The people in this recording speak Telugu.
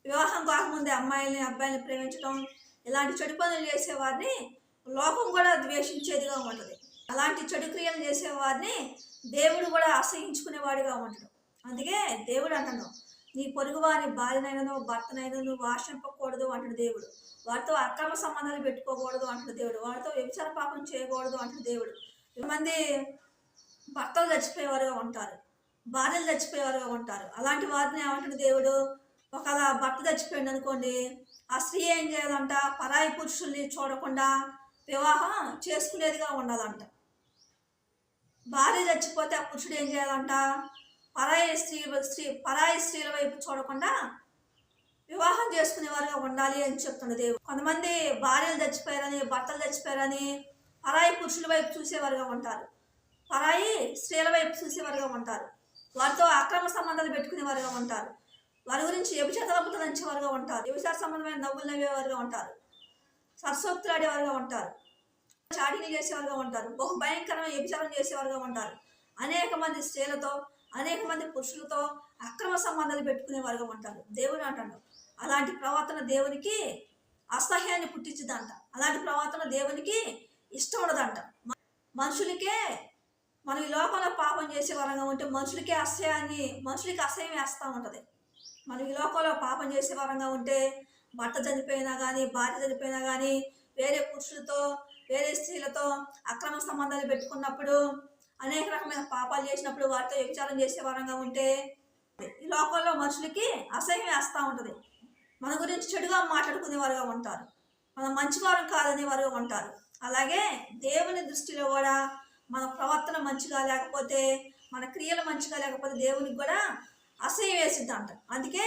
వివాహం కాకముందే అమ్మాయిల్ని అబ్బాయిల్ని ప్రేమించడం, ఇలాంటి చెడు పనులు చేసేవారిని లోకం కూడా ద్వేషించేదిగా ఉంటుంది. అలాంటి చెడు క్రియలు చేసేవారిని దేవుడు కూడా అసహించుకునేవాడిగా ఉంటాడు. అందుకే దేవుడు అంటాడు, నీ పొరుగు వారి భార్యనైనను భర్తనైనా నువ్వు ఆశింపకూడదు అంటాడు దేవుడు. వారితో అక్రమ సంబంధాలు పెట్టుకోకూడదు అంటాడు దేవుడు. వారితో వ్యభిచార పాపం చేయకూడదు అంటాడు దేవుడు. మంది భర్తలు చచ్చిపోయేవారుగా ఉంటారు, భార్యలు చచ్చిపోయేవారుగా ఉంటారు. అలాంటి వారిని ఏమంటాడు దేవుడు, ఒకవేళ భర్త చచ్చిపోయింది అనుకోండి, ఆ స్త్రీ ఏం చేయాలంట, పరాయి పురుషుల్ని చూడకుండా వివాహం చేసుకునేదిగా ఉండాలంట. భార్య చచ్చిపోతే ఆ పురుషుడు ఏం చేయాలంట, పరాయి స్త్రీల వైపు చూడకుండా వివాహం చేసుకునేవారుగా ఉండాలి అని చెప్తున్నాడు దేవుడు. కొంతమంది భార్యలు చచ్చిపోయారని, భర్తలు చచ్చిపోయారని పరాయి పురుషుల వైపు చూసేవారుగా ఉంటారు, పరాయి స్త్రీల వైపు చూసేవారుగా ఉంటారు, వారితో అక్రమ సంబంధాలు పెట్టుకునేవారుగా ఉంటారు, వారి గురించి వ్యభిచార తలపులు దంచేవారుగా ఉంటారు, వ్యభిచార సంబంధమైన నవ్వులు నవ్వేవారుగా ఉంటారు, సరస్వతులు ఆడేవారుగా ఉంటారు, చాటింగ్లు చేసేవారుగా ఉంటారు, బహు భయంకరమైన వ్యభిచారం చేసేవారుగా ఉంటారు. అనేక మంది స్త్రీలతో, అనేక మంది పురుషులతో అక్రమ సంబంధాలు పెట్టుకునేవారుగా ఉంటారు. దేవుడు అంటాడు, అలాంటి ప్రవర్తన దేవునికి అసహ్యాన్ని పుట్టించుదంట. అలాంటి ప్రవర్తన దేవునికి ఇష్టం ఉండదంట. మనుషులకే, మనం ఈ లోకంలో పాపం చేసే వరంగా ఉంటే మనుషులకి అసహ్యం వేస్తూ ఉంటుంది. మనం ఈ లోకంలో పాపం చేసే వరంగా ఉంటే భర్త చనిపోయినా కానీ, భార్య చనిపోయినా కానీ, వేరే పురుషులతో, వేరే స్త్రీలతో అక్రమ సంబంధాలు పెట్టుకున్నప్పుడు, అనేక రకమైన పాపాలు చేసినప్పుడు, వారితో వ్యభిచారం చేసే వరంగా ఉంటే ఈ లోకంలో మనుషులకి అసహ్యం వేస్తూ ఉంటుంది. మన గురించి చెడుగా మాట్లాడుకునేవారుగా ఉంటారు, మనం మంచివారం కాదనే వారుగా ఉంటారు. అలాగే దేవుని దృష్టిలో కూడా మన ప్రవర్తన మంచిగా లేకపోతే, మన క్రియలు మంచిగా లేకపోతే దేవునికి కూడా అసహ్యం వేసిద్దంట. అందుకే